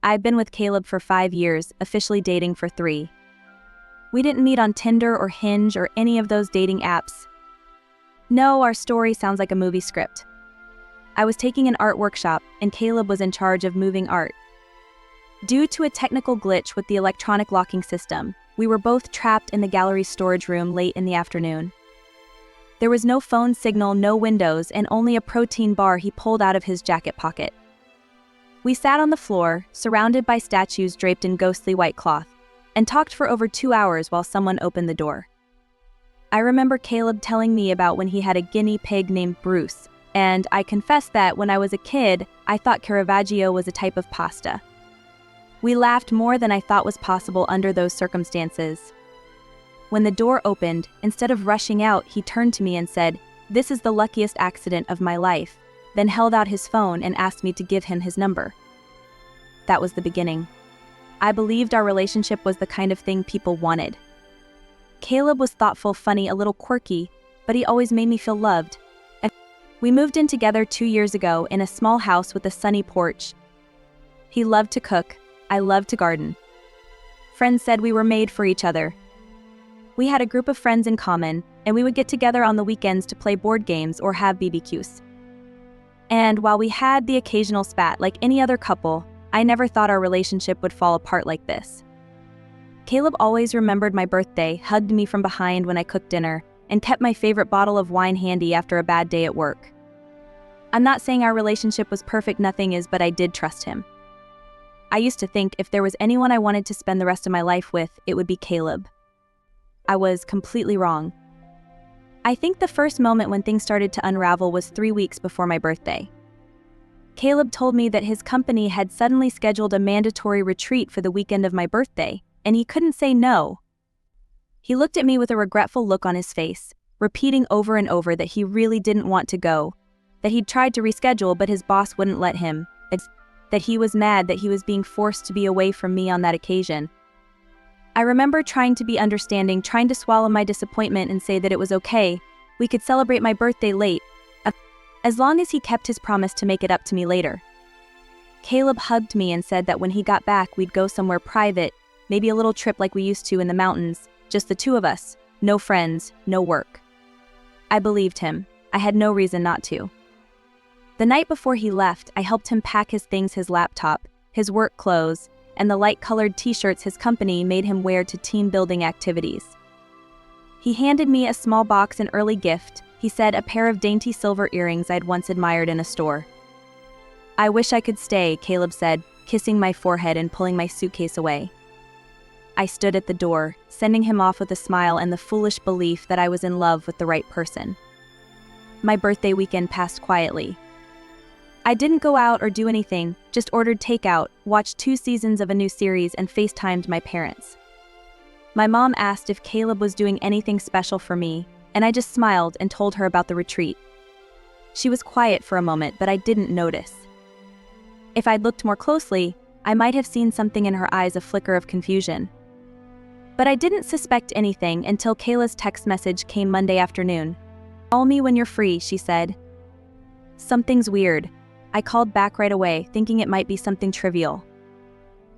I've been with Caleb for 5 years, officially dating for 3. We didn't meet on Tinder or Hinge or any of those dating apps. No, our story sounds like a movie script. I was taking an art workshop, and Caleb was in charge of moving art. Due to a technical glitch with the electronic locking system, we were both trapped in the gallery's storage room late in the afternoon. There was no phone signal, no windows, and only a protein bar he pulled out of his jacket pocket. We sat on the floor, surrounded by statues draped in ghostly white cloth, and talked for over 2 hours while someone opened the door. I remember Caleb telling me about when he had a guinea pig named Bruce, and I confess that when I was a kid, I thought Caravaggio was a type of pasta. We laughed more than I thought was possible under those circumstances. When the door opened, instead of rushing out, he turned to me and said, "This is the luckiest accident of my life," then held out his phone and asked me to give him his number. That was the beginning. I believed our relationship was the kind of thing people wanted. Caleb was thoughtful, funny, a little quirky, but he always made me feel loved. We moved in together 2 years ago in a small house with a sunny porch. He loved to cook. I loved to garden. Friends said we were made for each other. We had a group of friends in common, and we would get together on the weekends to play board games or have BBQs. And while we had the occasional spat like any other couple, I never thought our relationship would fall apart like this. Caleb always remembered my birthday, hugged me from behind when I cooked dinner, and kept my favorite bottle of wine handy after a bad day at work. I'm not saying our relationship was perfect, nothing is, but I did trust him. I used to think if there was anyone I wanted to spend the rest of my life with, it would be Caleb. I was completely wrong. I think the first moment when things started to unravel was 3 weeks before my birthday. Caleb told me that his company had suddenly scheduled a mandatory retreat for the weekend of my birthday, and he couldn't say no. He looked at me with a regretful look on his face, repeating over and over that he really didn't want to go, that he'd tried to reschedule but his boss wouldn't let him, that he was mad that he was being forced to be away from me on that occasion. I remember trying to be understanding, trying to swallow my disappointment and say that it was okay, we could celebrate my birthday late, as long as he kept his promise to make it up to me later. Caleb hugged me and said that when he got back we'd go somewhere private, maybe a little trip like we used to in the mountains, just the two of us, no friends, no work. I believed him. I had no reason not to. The night before he left, I helped him pack his things, his laptop, his work clothes, and the light-colored t-shirts his company made him wear to team-building activities. He handed me a small box, an early gift. He said, a pair of dainty silver earrings I'd once admired in a store. "I wish I could stay," Caleb said, kissing my forehead and pulling my suitcase away. I stood at the door, sending him off with a smile and the foolish belief that I was in love with the right person. My birthday weekend passed quietly. I didn't go out or do anything, just ordered takeout, watched 2 seasons of a new series, and FaceTimed my parents. My mom asked if Caleb was doing anything special for me, and I just smiled and told her about the retreat. She was quiet for a moment, but I didn't notice. If I'd looked more closely, I might have seen something in her eyes, a flicker of confusion. But I didn't suspect anything until Kayla's text message came Monday afternoon. "Call me when you're free," she said. "Something's weird." I called back right away, thinking it might be something trivial.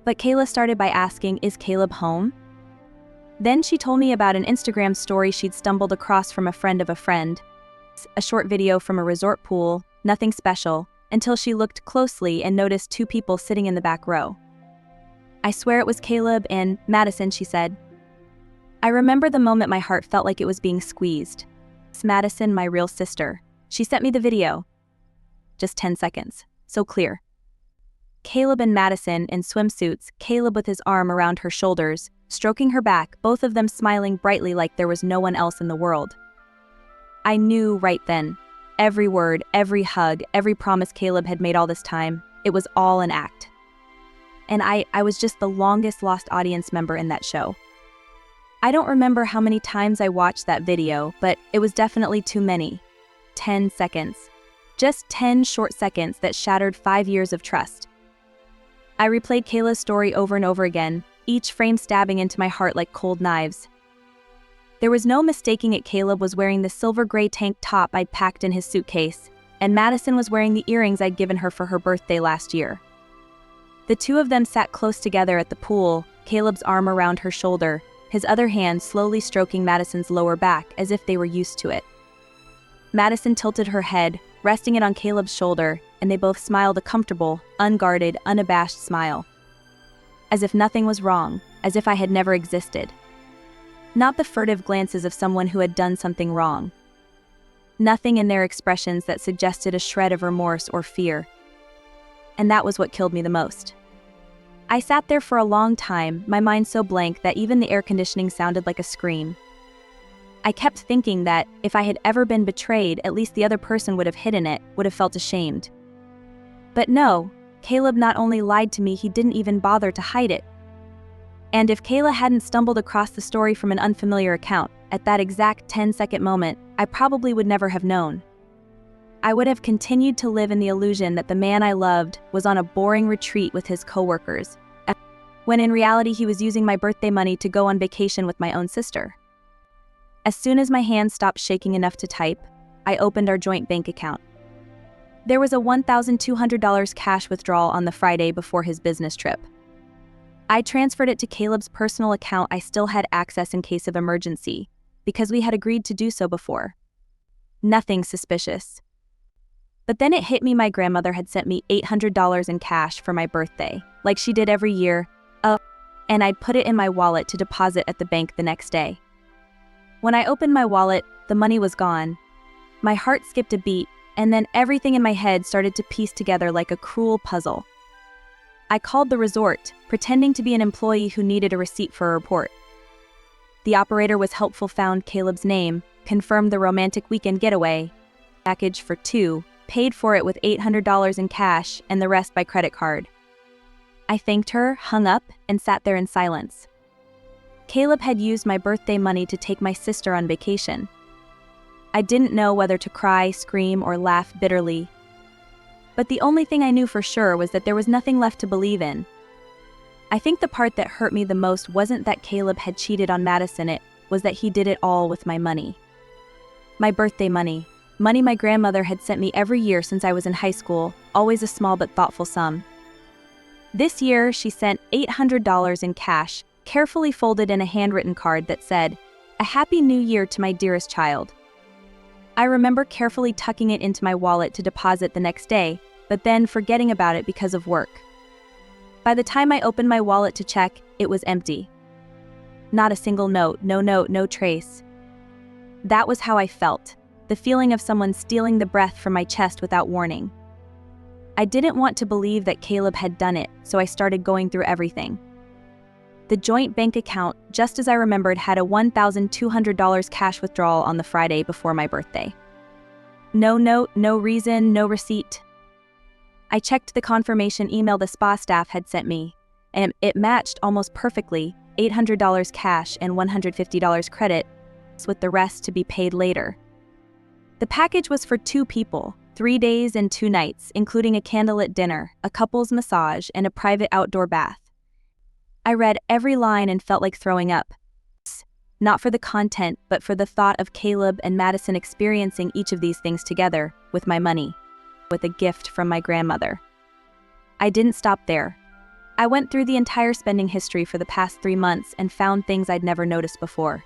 But Kayla started by asking, "Is Caleb home?" Then she told me about an Instagram story she'd stumbled across from a friend of a friend. A short video from a resort pool, nothing special, until she looked closely and noticed 2 people sitting in the back row. "I swear it was Caleb and Madison," she said. I remember the moment my heart felt like it was being squeezed. It's Madison, my real sister. She sent me the video. Just 10 seconds. So clear. Caleb and Madison in swimsuits, Caleb with his arm around her shoulders, stroking her back, both of them smiling brightly like there was no one else in the world. I knew right then. Every word, every hug, every promise Caleb had made all this time, it was all an act. And I was just the longest lost audience member in that show. I don't remember how many times I watched that video, but it was definitely too many. 10 seconds. Just 10 short seconds that shattered 5 years of trust. I replayed Kayla's story over and over again, each frame stabbing into my heart like cold knives. There was no mistaking it. Caleb was wearing the silver gray tank top I'd packed in his suitcase, and Madison was wearing the earrings I'd given her for her birthday last year. The two of them sat close together at the pool, Caleb's arm around her shoulder, his other hand slowly stroking Madison's lower back as if they were used to it. Madison tilted her head, resting it on Caleb's shoulder, and they both smiled a comfortable, unguarded, unabashed smile. As if nothing was wrong, as if I had never existed. Not the furtive glances of someone who had done something wrong. Nothing in their expressions that suggested a shred of remorse or fear. And that was what killed me the most. I sat there for a long time, my mind so blank that even the air conditioning sounded like a scream. I kept thinking that, if I had ever been betrayed, at least the other person would have hidden it, would have felt ashamed. But no, Caleb not only lied to me, he didn't even bother to hide it. And if Kayla hadn't stumbled across the story from an unfamiliar account, at that exact 10-second moment, I probably would never have known. I would have continued to live in the illusion that the man I loved was on a boring retreat with his coworkers, when in reality he was using my birthday money to go on vacation with my own sister. As soon as my hands stopped shaking enough to type, I opened our joint bank account. There was a $1,200 cash withdrawal on the Friday before his business trip. I transferred it to Caleb's personal account I still had access in case of emergency, because we had agreed to do so before. Nothing suspicious. But then it hit me my grandmother had sent me $800 in cash for my birthday, like she did every year, and I'd put it in my wallet to deposit at the bank the next day. When I opened my wallet, the money was gone. My heart skipped a beat, and then everything in my head started to piece together like a cruel puzzle. I called the resort, pretending to be an employee who needed a receipt for a report. The operator was helpful, found Caleb's name, confirmed the romantic weekend getaway, package for two, paid for it with $800 in cash and the rest by credit card. I thanked her, hung up, and sat there in silence. Caleb had used my birthday money to take my sister on vacation. I didn't know whether to cry, scream, or laugh bitterly. But the only thing I knew for sure was that there was nothing left to believe in. I think the part that hurt me the most wasn't that Caleb had cheated on Madison, it was that he did it all with my money. My birthday money. Money my grandmother had sent me every year since I was in high school, always a small but thoughtful sum. This year, she sent $800 in cash, carefully folded in a handwritten card that said, "A Happy New Year to my dearest child." I remember carefully tucking it into my wallet to deposit the next day, but then forgetting about it because of work. By the time I opened my wallet to check, it was empty. Not a single note, no trace. That was how I felt, the feeling of someone stealing the breath from my chest without warning. I didn't want to believe that Caleb had done it, so I started going through everything. The joint bank account, just as I remembered, had a $1,200 cash withdrawal on the Friday before my birthday. No note, no reason, no receipt. I checked the confirmation email the spa staff had sent me, and it matched almost perfectly, $800 cash and $150 credit, with the rest to be paid later. The package was for 2 people, 3 days and 2 nights, including a candlelit dinner, a couple's massage, and a private outdoor bath. I read every line and felt like throwing up. Not for the content, but for the thought of Caleb and Madison experiencing each of these things together, with my money, with a gift from my grandmother. I didn't stop there. I went through the entire spending history for the past 3 months and found things I'd never noticed before.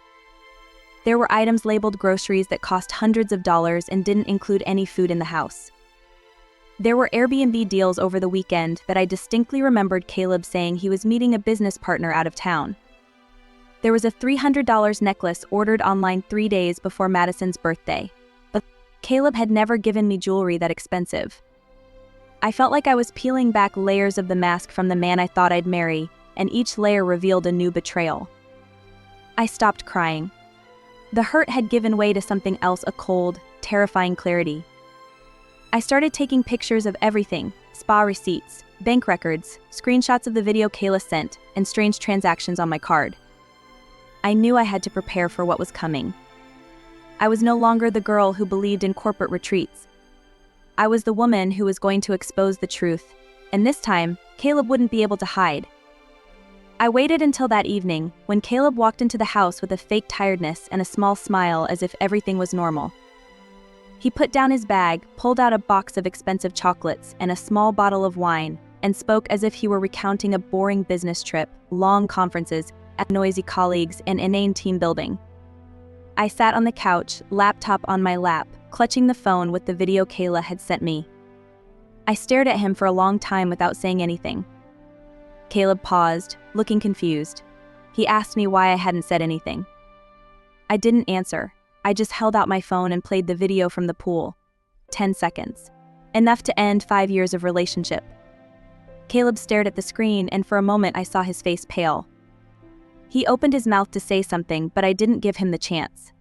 There were items labeled groceries that cost hundreds of dollars and didn't include any food in the house. There were Airbnb deals over the weekend that I distinctly remembered Caleb saying he was meeting a business partner out of town. There was a $300 necklace ordered online 3 days before Madison's birthday, but Caleb had never given me jewelry that expensive. I felt like I was peeling back layers of the mask from the man I thought I'd marry, and each layer revealed a new betrayal. I stopped crying. The hurt had given way to something else, a cold, terrifying clarity. I started taking pictures of everything, spa receipts, bank records, screenshots of the video Kayla sent, and strange transactions on my card. I knew I had to prepare for what was coming. I was no longer the girl who believed in corporate retreats. I was the woman who was going to expose the truth, and this time, Caleb wouldn't be able to hide. I waited until that evening, when Caleb walked into the house with a fake tiredness and a small smile as if everything was normal. He put down his bag, pulled out a box of expensive chocolates and a small bottle of wine, and spoke as if he were recounting a boring business trip, long conferences, noisy colleagues, and inane team building. I sat on the couch, laptop on my lap, clutching the phone with the video Kayla had sent me. I stared at him for a long time without saying anything. Caleb paused, looking confused. He asked me why I hadn't said anything. I didn't answer. I just held out my phone and played the video from the pool. 10 seconds. Enough to end 5 years of relationship. Caleb stared at the screen, and for a moment I saw his face pale. He opened his mouth to say something, but I didn't give him the chance.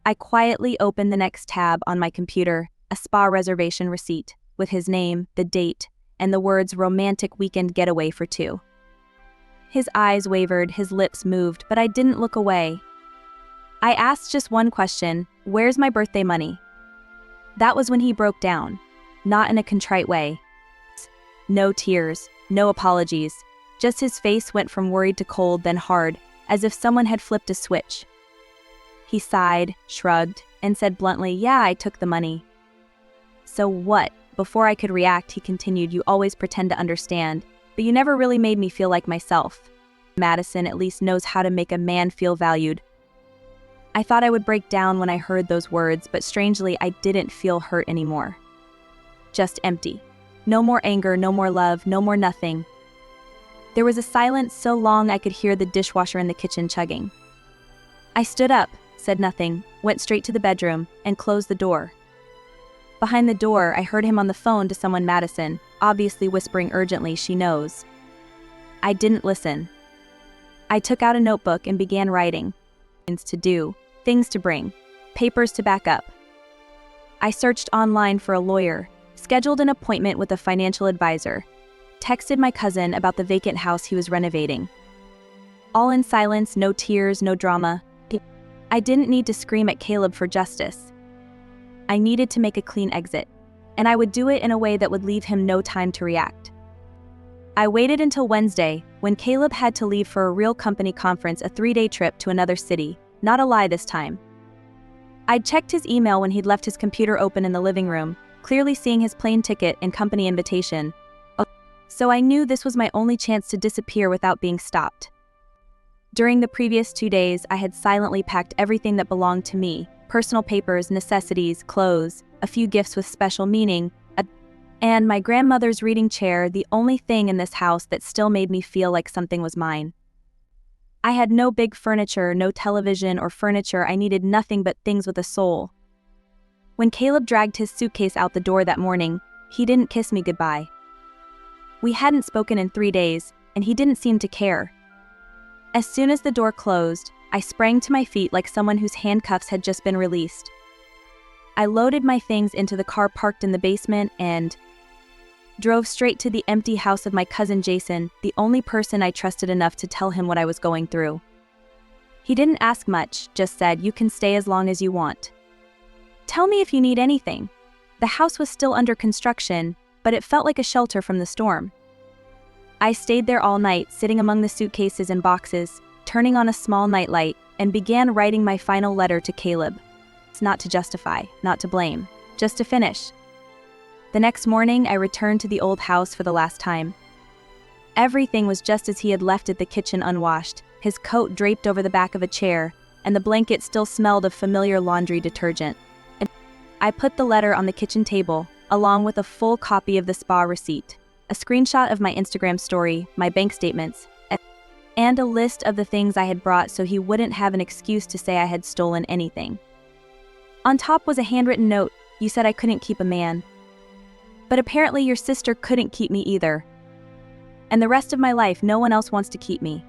I quietly opened the next tab on my computer, a spa reservation receipt, with his name, the date, and the words romantic weekend getaway for 2. His eyes wavered, his lips moved, but I didn't look away. I asked just one question: where's my birthday money? That was when he broke down, not in a contrite way. No tears, no apologies, just his face went from worried to cold, then hard, as if someone had flipped a switch. He sighed, shrugged, and said bluntly, "Yeah, I took the money." "So what?" Before I could react, he continued, "You always pretend to understand, but you never really made me feel like myself. Madison at least knows how to make a man feel valued." I thought I would break down when I heard those words, but strangely, I didn't feel hurt anymore. Just empty. No more anger, no more love, no more nothing. There was a silence so long I could hear the dishwasher in the kitchen chugging. I stood up, said nothing, went straight to the bedroom, and closed the door. Behind the door, I heard him on the phone to someone, Madison, obviously whispering urgently, "She knows." I didn't listen. I took out a notebook and began writing. Things to do, things to bring, papers to back up. I searched online for a lawyer, scheduled an appointment with a financial advisor, texted my cousin about the vacant house he was renovating. All in silence, no tears, no drama. I didn't need to scream at Caleb for justice. I needed to make a clean exit, and I would do it in a way that would leave him no time to react. I waited until Wednesday, when Caleb had to leave for a real company conference, a 3-day trip to another city, not a lie this time. I'd checked his email when he'd left his computer open in the living room, clearly seeing his plane ticket and company invitation. So I knew this was my only chance to disappear without being stopped. During the previous 2 days, I had silently packed everything that belonged to me: personal papers, necessities, clothes, a few gifts with special meaning, and my grandmother's reading chair, the only thing in this house that still made me feel like something was mine. I had no big furniture, no television or furniture. I needed nothing but things with a soul. When Caleb dragged his suitcase out the door that morning, he didn't kiss me goodbye. We hadn't spoken in 3 days, and he didn't seem to care. As soon as the door closed, I sprang to my feet like someone whose handcuffs had just been released. I loaded my things into the car parked in the basement and drove straight to the empty house of my cousin Jason, the only person I trusted enough to tell him what I was going through. He didn't ask much, just said, "You can stay as long as you want. Tell me if you need anything." The house was still under construction, but it felt like a shelter from the storm. I stayed there all night, sitting among the suitcases and boxes, turning on a small nightlight, and began writing my final letter to Caleb. It's not to justify, not to blame, just to finish. The next morning, I returned to the old house for the last time. Everything was just as he had left it, the kitchen unwashed, his coat draped over the back of a chair, and the blanket still smelled of familiar laundry detergent. I put the letter on the kitchen table, along with a full copy of the spa receipt, a screenshot of my Instagram story, my bank statements, and a list of the things I had brought so he wouldn't have an excuse to say I had stolen anything. On top was a handwritten note: "You said I couldn't keep a man. But apparently your sister couldn't keep me either. And the rest of my life, no one else wants to keep me."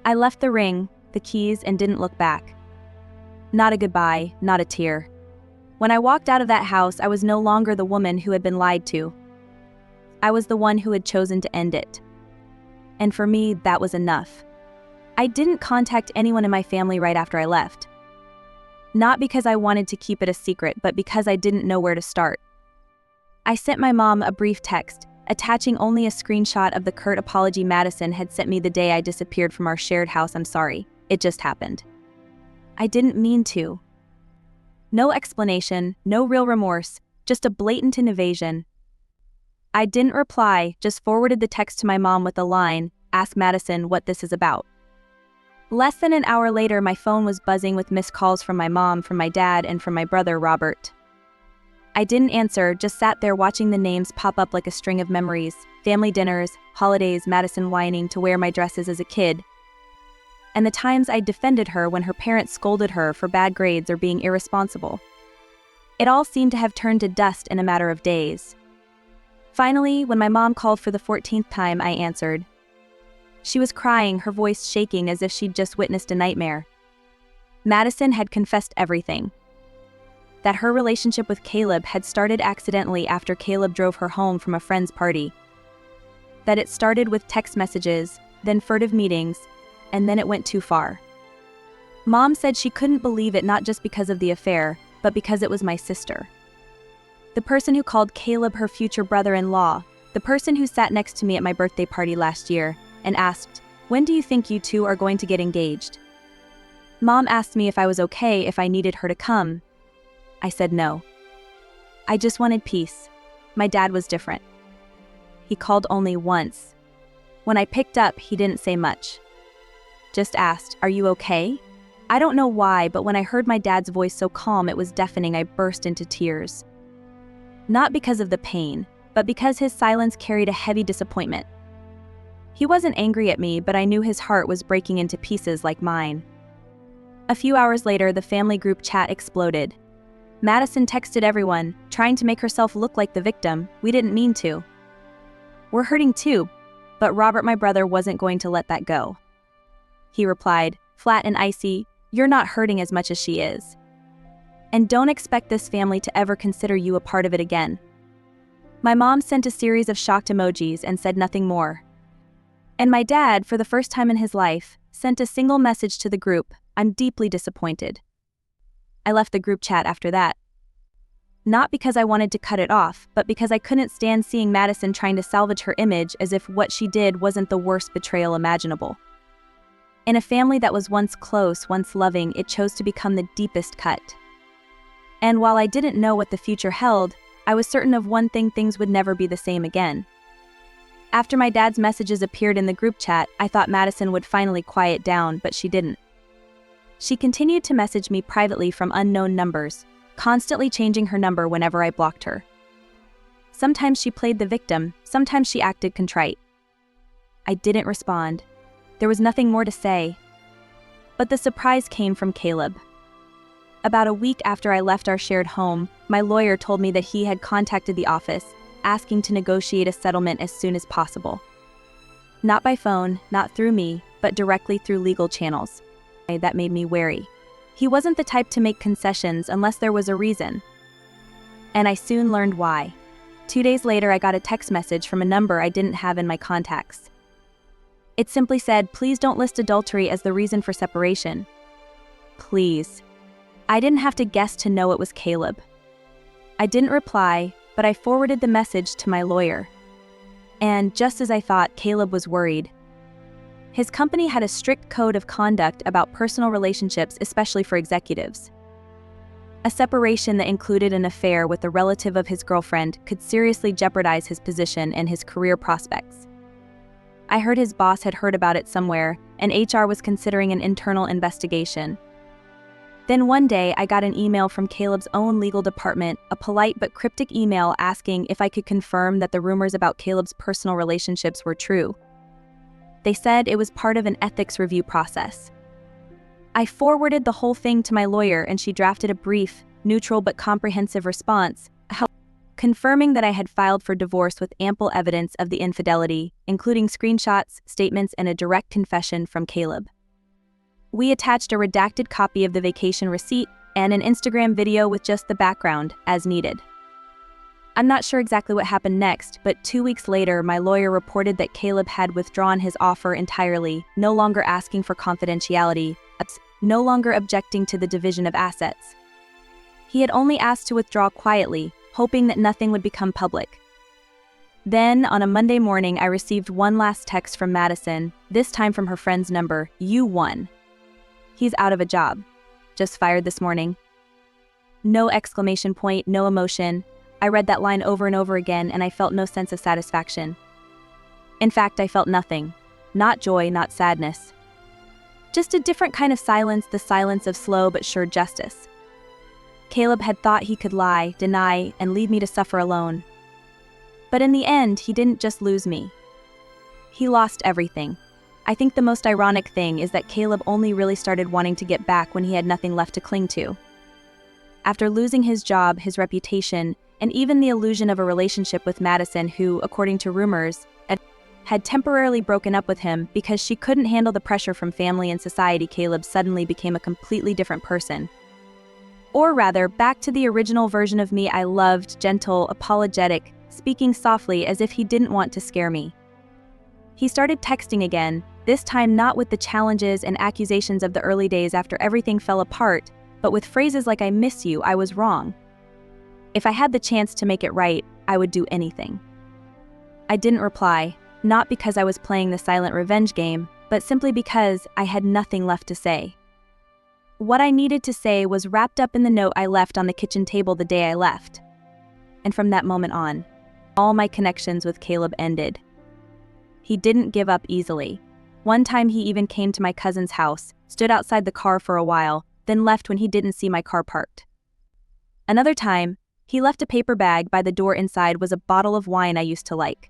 I left the ring, the keys, and didn't look back. Not a goodbye, not a tear. When I walked out of that house, I was no longer the woman who had been lied to. I was the one who had chosen to end it. And for me, that was enough. I didn't contact anyone in my family right after I left. Not because I wanted to keep it a secret, but because I didn't know where to start. I sent my mom a brief text, attaching only a screenshot of the curt apology Madison had sent me the day I disappeared from our shared house. "I'm sorry, it just happened. I didn't mean to." No explanation, no real remorse, just a blatant invasion. I didn't reply, just forwarded the text to my mom with the line, "Ask Madison what this is about." Less than an hour later, my phone was buzzing with missed calls from my mom, from my dad, and from my brother, Robert. I didn't answer, just sat there watching the names pop up like a string of memories. Family dinners, holidays, Madison whining to wear my dresses as a kid, and the times I defended her when her parents scolded her for bad grades or being irresponsible. It all seemed to have turned to dust in a matter of days. Finally, when my mom called for the 14th time, I answered. She was crying, her voice shaking as if she'd just witnessed a nightmare. Madison had confessed everything. That her relationship with Caleb had started accidentally after Caleb drove her home from a friend's party. That it started with text messages, then furtive meetings, and then it went too far. Mom said she couldn't believe it, not just because of the affair, but because it was my sister. The person who called Caleb her future brother-in-law, the person who sat next to me at my birthday party last year, and asked, "When do you think you two are going to get engaged?" Mom asked me if I was okay if I needed her to come. I said no. I just wanted peace. My dad was different. He called only once. When I picked up, he didn't say much. Just asked, "Are you okay?" I don't know why, but when I heard my dad's voice so calm it was deafening, I burst into tears. Not because of the pain, but because his silence carried a heavy disappointment. He wasn't angry at me, but I knew his heart was breaking into pieces like mine. A few hours later, the family group chat exploded. Madison texted everyone, trying to make herself look like the victim. We didn't mean to. We're hurting too, but Robert, my brother, wasn't going to let that go. He replied, flat and icy, "You're not hurting as much as she is. And don't expect this family to ever consider you a part of it again." My mom sent a series of shocked emojis and said nothing more. And my dad, for the first time in his life, sent a single message to the group, "I'm deeply disappointed." I left the group chat after that. Not because I wanted to cut it off, but because I couldn't stand seeing Madison trying to salvage her image as if what she did wasn't the worst betrayal imaginable. In a family that was once close, once loving, it chose to become the deepest cut. And while I didn't know what the future held, I was certain of one thing: things would never be the same again. After my dad's messages appeared in the group chat, I thought Madison would finally quiet down, but she didn't. She continued to message me privately from unknown numbers, constantly changing her number whenever I blocked her. Sometimes she played the victim, sometimes she acted contrite. I didn't respond. There was nothing more to say. But the surprise came from Caleb. About a week after I left our shared home, my lawyer told me that he had contacted the office, asking to negotiate a settlement as soon as possible. Not by phone, not through me, but directly through legal channels. That made me wary. He wasn't the type to make concessions unless there was a reason. And I soon learned why. 2 days later, I got a text message from a number I didn't have in my contacts. It simply said, "Please don't list adultery as the reason for separation." Please. I didn't have to guess to know it was Caleb. I didn't reply, but I forwarded the message to my lawyer. And just as I thought, Caleb was worried. His company had a strict code of conduct about personal relationships, especially for executives. A separation that included an affair with a relative of his girlfriend could seriously jeopardize his position and his career prospects. I heard his boss had heard about it somewhere, and HR was considering an internal investigation. Then one day, I got an email from Caleb's own legal department, a polite but cryptic email asking if I could confirm that the rumors about Caleb's personal relationships were true. They said it was part of an ethics review process. I forwarded the whole thing to my lawyer, and she drafted a brief, neutral but comprehensive response, confirming that I had filed for divorce with ample evidence of the infidelity, including screenshots, statements, and a direct confession from Caleb. We attached a redacted copy of the vacation receipt and an Instagram video with just the background, as needed. I'm not sure exactly what happened next, but 2 weeks later, my lawyer reported that Caleb had withdrawn his offer entirely, no longer asking for confidentiality, no longer objecting to the division of assets. He had only asked to withdraw quietly, hoping that nothing would become public. Then, on a Monday morning, I received one last text from Madison, this time from her friend's number, "You won. He's out of a job. Just fired this morning." No exclamation point, no emotion. I read that line over and over again, and I felt no sense of satisfaction. In fact, I felt nothing. Not joy, not sadness. Just a different kind of silence, the silence of slow but sure justice. Caleb had thought he could lie, deny, and leave me to suffer alone. But in the end, he didn't just lose me. He lost everything. I think the most ironic thing is that Caleb only really started wanting to get back when he had nothing left to cling to. After losing his job, his reputation, and even the illusion of a relationship with Madison, who, according to rumors, had temporarily broken up with him because she couldn't handle the pressure from family and society, Caleb suddenly became a completely different person. Or rather, back to the original version of me I loved, gentle, apologetic, speaking softly as if he didn't want to scare me. He started texting again, this time not with the challenges and accusations of the early days after everything fell apart, but with phrases like "I miss you, I was wrong." If I had the chance to make it right, I would do anything. I didn't reply, not because I was playing the silent revenge game, but simply because I had nothing left to say. What I needed to say was wrapped up in the note I left on the kitchen table the day I left. And from that moment on, all my connections with Caleb ended. He didn't give up easily. One time he even came to my cousin's house, stood outside the car for a while, then left when he didn't see my car parked. Another time, he left a paper bag by the door. Inside was a bottle of wine I used to like,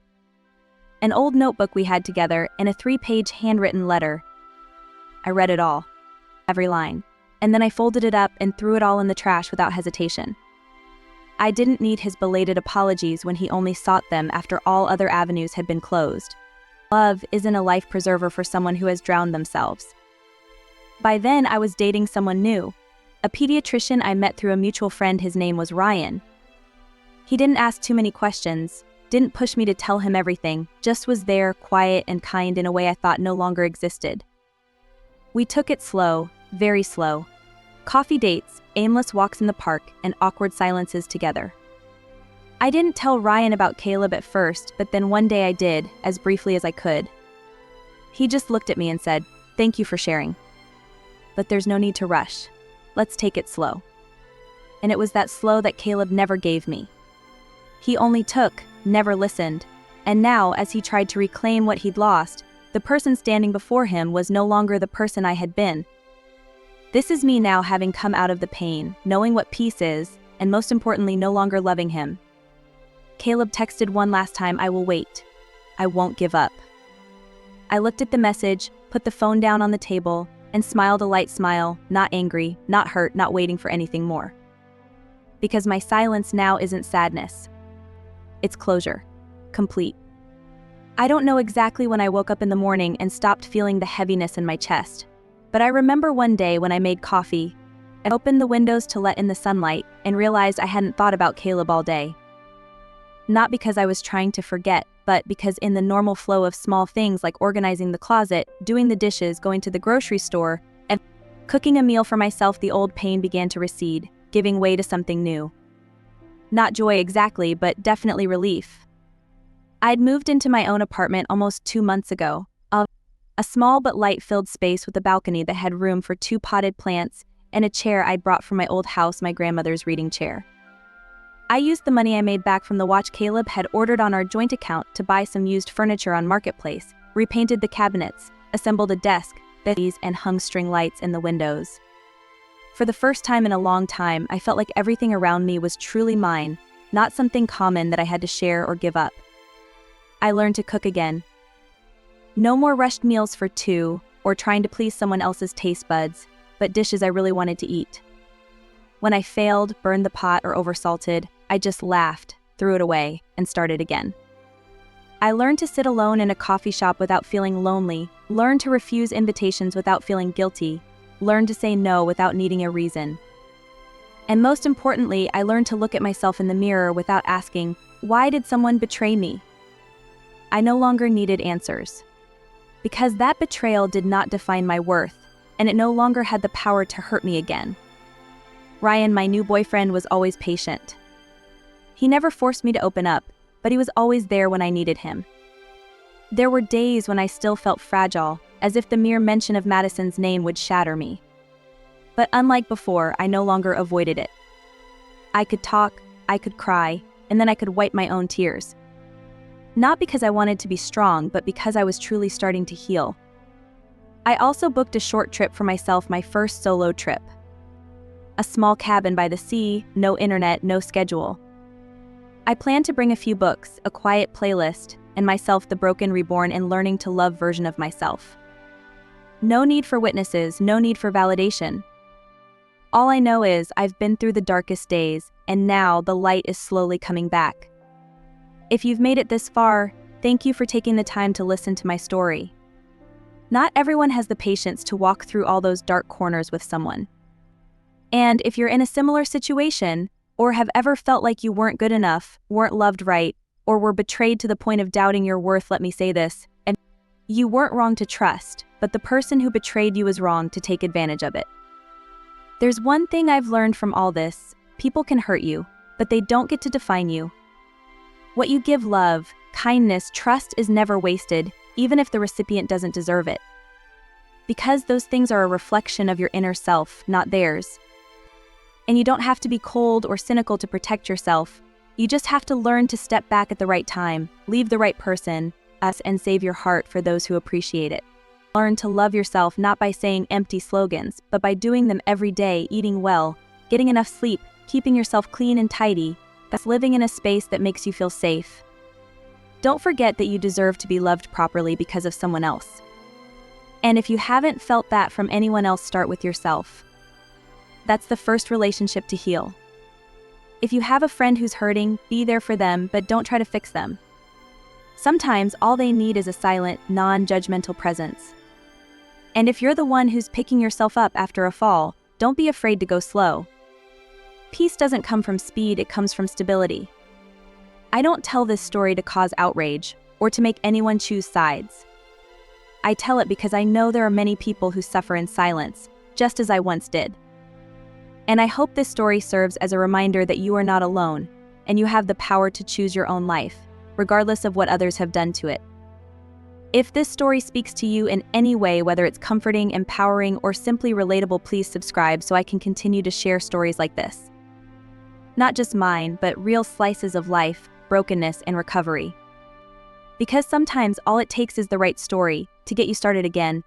an old notebook we had together, and a 3-page handwritten letter. I read it all, every line, and then I folded it up and threw it all in the trash without hesitation. I didn't need his belated apologies when he only sought them after all other avenues had been closed. Love isn't a life preserver for someone who has drowned themselves. By then, I was dating someone new, a pediatrician I met through a mutual friend. His name was Ryan. He didn't ask too many questions, didn't push me to tell him everything, just was there, quiet and kind in a way I thought no longer existed. We took it slow, very slow. Coffee dates, aimless walks in the park, and awkward silences together. I didn't tell Ryan about Caleb at first, but then one day I did, as briefly as I could. He just looked at me and said, "Thank you for sharing. But there's no need to rush. Let's take it slow." And it was that slow that Caleb never gave me. He only took, never listened, and now, as he tried to reclaim what he'd lost, the person standing before him was no longer the person I had been. This is me now, having come out of the pain, knowing what peace is, and most importantly, no longer loving him. Caleb texted one last time, "I will wait. I won't give up." I looked at the message, put the phone down on the table, and smiled a light smile, not angry, not hurt, not waiting for anything more. Because my silence now isn't sadness. It's closure. Complete. I don't know exactly when I woke up in the morning and stopped feeling the heaviness in my chest, but I remember one day when I made coffee, I opened the windows to let in the sunlight and realized I hadn't thought about Caleb all day. Not because I was trying to forget, but because in the normal flow of small things like organizing the closet, doing the dishes, going to the grocery store, and cooking a meal for myself, the old pain began to recede, giving way to something new. Not joy exactly, but definitely relief. I'd moved into my own apartment almost 2 months ago, a small but light-filled space with a balcony that had room for 2 potted plants and a chair I'd brought from my old house, my grandmother's reading chair. I used the money I made back from the watch Caleb had ordered on our joint account to buy some used furniture on Marketplace, repainted the cabinets, assembled a desk, and hung string lights in the windows. For the first time in a long time, I felt like everything around me was truly mine, not something common that I had to share or give up. I learned to cook again. No more rushed meals for 2, or trying to please someone else's taste buds, but dishes I really wanted to eat. When I failed, burned the pot, or oversalted, I just laughed, threw it away, and started again. I learned to sit alone in a coffee shop without feeling lonely, learned to refuse invitations without feeling guilty, learned to say no without needing a reason. And most importantly, I learned to look at myself in the mirror without asking, why did someone betray me? I no longer needed answers. Because that betrayal did not define my worth, and it no longer had the power to hurt me again. Ryan, my new boyfriend, was always patient. He never forced me to open up, but he was always there when I needed him. There were days when I still felt fragile, as if the mere mention of Madison's name would shatter me. But unlike before, I no longer avoided it. I could talk, I could cry, and then I could wipe my own tears. Not because I wanted to be strong, but because I was truly starting to heal. I also booked a short trip for myself, my first solo trip. A small cabin by the sea, no internet, no schedule. I planned to bring a few books, a quiet playlist, and myself, the broken, reborn, and learning to love version of myself. No need for witnesses, no need for validation. All I know is I've been through the darkest days, and now the light is slowly coming back. If you've made it this far, thank you for taking the time to listen to my story. Not everyone has the patience to walk through all those dark corners with someone. And if you're in a similar situation, or have ever felt like you weren't good enough, weren't loved right, or were betrayed to the point of doubting your worth, let me say this, and you weren't wrong to trust, but the person who betrayed you was wrong to take advantage of it. There's one thing I've learned from all this: people can hurt you, but they don't get to define you. What you give, love, kindness, trust, is never wasted, even if the recipient doesn't deserve it. Because those things are a reflection of your inner self, not theirs. And you don't have to be cold or cynical to protect yourself. You just have to learn to step back at the right time, leave the right person, and save your heart for those who appreciate it. Learn to love yourself not by saying empty slogans, but by doing them every day, eating well, getting enough sleep, keeping yourself clean and tidy. That's living in a space that makes you feel safe. Don't forget that you deserve to be loved properly because of someone else. And if you haven't felt that from anyone else, start with yourself. That's the first relationship to heal. If you have a friend who's hurting, be there for them, but don't try to fix them. Sometimes all they need is a silent, non-judgmental presence. And if you're the one who's picking yourself up after a fall, don't be afraid to go slow. Peace doesn't come from speed, it comes from stability. I don't tell this story to cause outrage or to make anyone choose sides. I tell it because I know there are many people who suffer in silence, just as I once did. And I hope this story serves as a reminder that you are not alone, and you have the power to choose your own life, regardless of what others have done to it. If this story speaks to you in any way, whether it's comforting, empowering, or simply relatable, please subscribe so I can continue to share stories like this. Not just mine, but real slices of life, brokenness, and recovery. Because sometimes all it takes is the right story to get you started again,